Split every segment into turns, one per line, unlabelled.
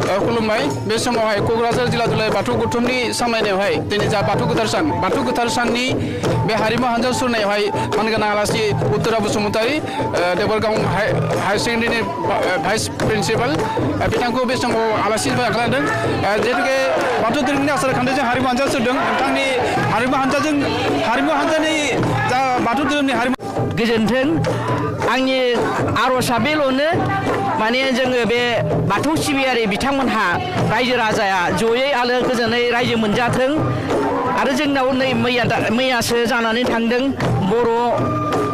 खुलुमबाय बे समावहाय क'क्राझार जिल्ला दुलाराय बाथौ गौथुमनि सामलायनायावहाय दिनै जा बाथौ गोथार साननि बे हारिमु हानजा सुरनायावहाय मानगोनां आलासि उत्तरा बसुमतारी देबरगाव हायार सेकेन्डारिनि भाइस प्रिन्सिपाल बिथांखौ बे समाव आलासि खालामदों जिहेतुके बाथौ धोरोमनि आसार खान्थिजों हारिमु हानजा सुरदों नोंथांनि हारिमु हानजानि जा बाथौ धोरोमनि हारिमु
गोजोन्थों आंनि आर'जआ बेल'नो माने जोङो बे बाथौ सिबियारि बिथांमोनहा रायजो राजाया जयै आलो गोजोनै रायजो मोनजाथों आरो जोंनाव नै मैयासो जानानै थांदों बर'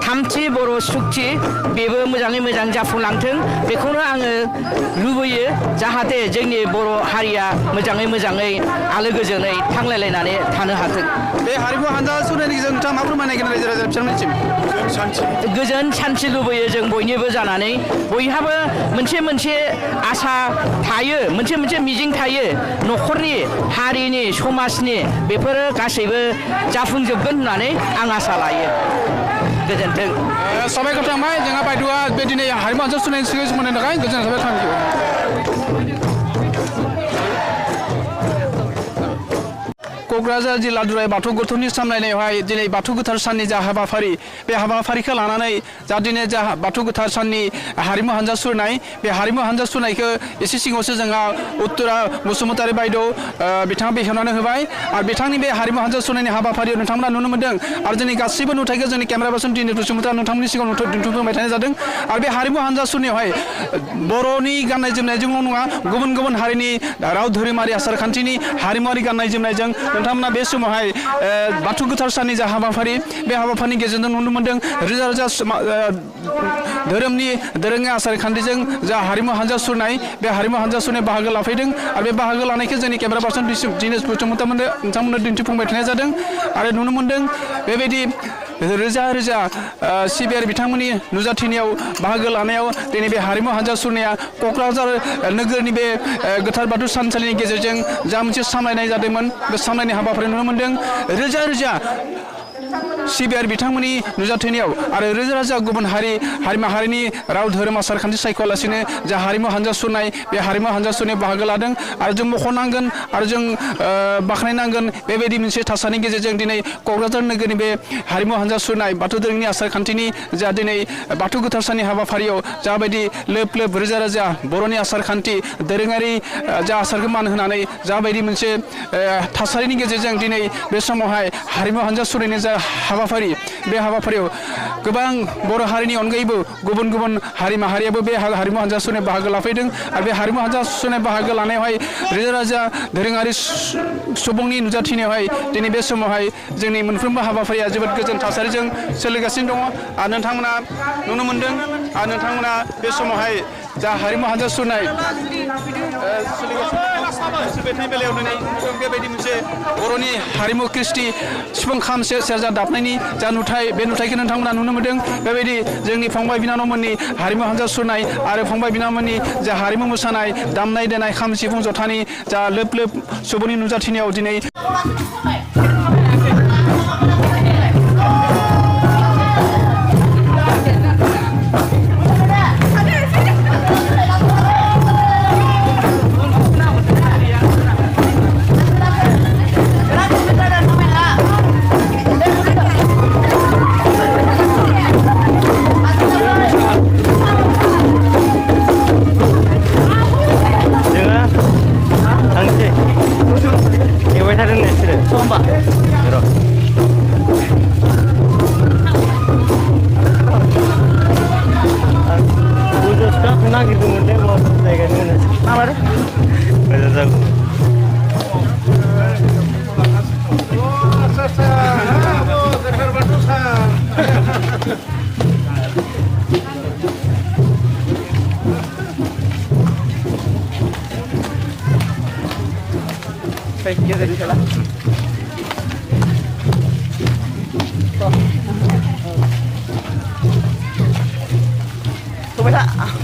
थामथि बर' सुक्ति बेबो मोजाङै मोजां जाफुंलांथों बेखौनो आङो लुबैयो जाहाथे जोंनि बर' हारिया मोजाङै आलो गोजोनै थांलायलायनानै थानो हाथों।
बे हारिमु हानजा सुरनायनि गेजेरजों नोंथाङा मा फोरमायनायगोन रायजो राजा बिथांमोननिसिम?
गोजोन सान्थि लुबैयो जों बयनिबो जानानै बयहाबो मोनसे आसा थायो मोनसे मिजिं थायो न'खरनि हारिनि समाजनि बेफोरो गासैबो जाफुंजोबगोन होननानै आं आसा लायो। गोजोन्थों।
साबायखर थांबाय जोंहा बायद'आ बे दिनै हारिमु हानजा सुरनायनि सोमोन्दै थाखाय गोजोननाय थाबाय थेंक इउ। क'क्राझार जिल्ला दुलाराय बाथौ गौथुमनि सामलायनायावहाय दिनै बाथौ गोथार साननि जा हाबाफारि बे हाबाफारिखौ लानानै जा दिनै जा बाथौ गोथार साननि हारिमु हानजा सुरनाय बे हारिमु हानजा सुरनायखौ एसे सिगाङावसो जोंहा उत्तरा बसुमतारी बायद' बिथाङा बेखेवनानै होबाय आरो बिथांनि बे हारिमु हानजा सुरनायनि हाबाफारियाव नोंथांमोना नुनो मोन्दों आरो जोंनि गासैबो नुथायखौ जोंनि केमेरा पार्सन दिनै बसुमतारी नोंथांमोननि सिगाङाव दिन्थिफुंबाय थानाय जादों आरो बे हारिमु हानजा सुरनायावहाय बर'नि गाननाय जोमनायजोंल' नङा गुबुन हारिनि राव धोरोमारि आसार खान्थिनि हारिमुवारि गाननाय जोमनायजों नोंथांमोना बे समावहाय बाथौ गोथार साननि जा हाबाफारि बे हाबाफारिनि गेजेरजों नुनो मोन्दों रोजा धोरोमनि दोरोङारि आसार खान्थिजों जा हारिमु हानजा सुरनाय बे हारिमु हानजा सुरनाय बाहागो लाफैदों आरो बे बाहागो लानायखौ जोंनि केमेरा पार्सन दिनेश बसुमतारी नोंथांमोननो दिन्थिफुंबाय थानाय जादों आरो नुनो मोन्दों बेबायदि रोजा सिबियारि बिथांमोननि नुजाथिनायाव बाहागो लानायाव दिनै बे हारिमु हानजा सुरनाया क'क्राझार नोगोरनि बे गोथार बाथौ थानसालिनि गेजेरजों जा मोनसे सामलायनाय जादोंमोन बे सामलायनाय हाबाफारि नुनो मोन्दों रोजा सिबियारि बिथांमोननि नुजाथिनायाव आरो रोजा गुबुन हारि माहारिनि राव धोरोम आसार खान्थि सायख'वालासिनो जा हारिमु हानजा सुरनाय बे हारिमु हानजा सुरनायाव बाहागो लादों आरो जों मख'नांगोन आरो जों बाख्नायनांगोन बेबायदि मोनसे थासारिनि गेजेरजों दिनै क'क्राझार नोगोरनि बे हारिमु हानजा सुरनाय बाथौ धोरोमनि आसार खान्थिनि जा दिनै बाथौ गोथार साननि हाबाफारियाव जाबायदि लोब रोजा बर'नि आसार खान्थि दोरोङारि जा आसारखौ मान होनानै जाबायदि मोनसे थासारिनि गेजेरजों दिनै बे समावहाय हारिमु हानजा सुरनायनि जा हाबाफारि बे हाबाफारियाव गोबां बर' हारिनि अनगायैबो गुबुन हारि माहारियाबो बे हारिमु हानजा सुरनाय बाहागो लाफैदों आरो बे हारिमु हानजा सुरनाय बाहागो लानायावहाय रोजा दोरोङारि सुबुंनि नुजाथिनायावहाय दिनै बे समावहाय जोंनि मोनफ्रोमबो हाबाफारिया जोबोद गोजोन थासारिजों सोलिगासिनो दङ आरो नोंथांमोना नुनो मोन्दों आरो नोंथांमोना बे समावहाय जा हारिमु हानजा सुरनाय सोलिगासिनो बेलायाव दिनै बेबायदि मोनसे बर'नि हारिमु कृष्टि सिफुं खाम सेरजा दाबनायनि जा नुथाय बे नुथायखौ नोंथांमोना नुनो मोन्दों बेबायदि जोंनि फंबाय बिनानावमोननि हारिमु हानजा सुरनाय आरो फंबाय बिनानावमोननि जा हारिमु मोसानाय दामनाय देनाय खाम सिफुं जथानि जा लोब सुबुंनि नुजाथिनायाव दिनै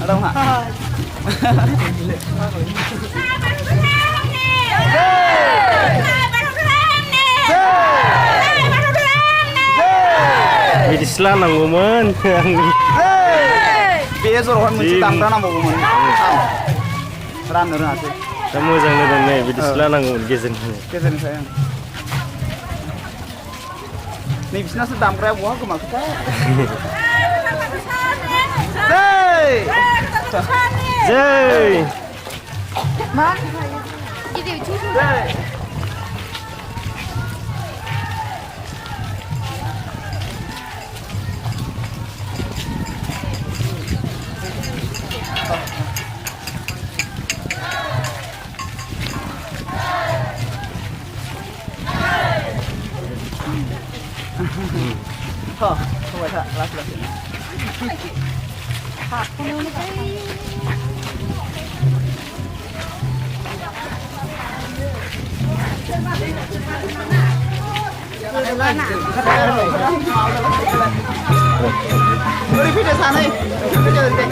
ở đâu hả?
Bidilah nanggumun.
Biasa orang menciptakan nama bukan. Ran
दा मोजां जादों नै बिदिसो लानांगौमोन गेजेरनिफ्राय
गेजेरनिफ्राय ओं नै बिसिनासो दामग्राया बहा गोमाखोथाय
जै
मा? गिदिर
thôi thôi lát lát Đi phía xa này, phía trên đây.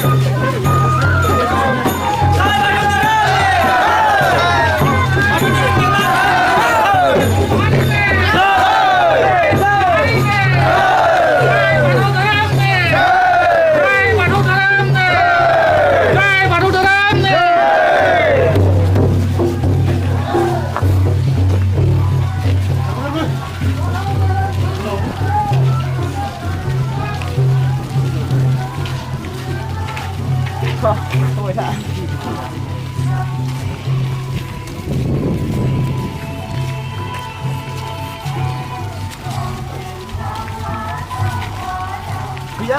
Thôi thôi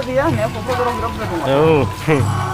Vía, nếu không có cái đông được.
đâu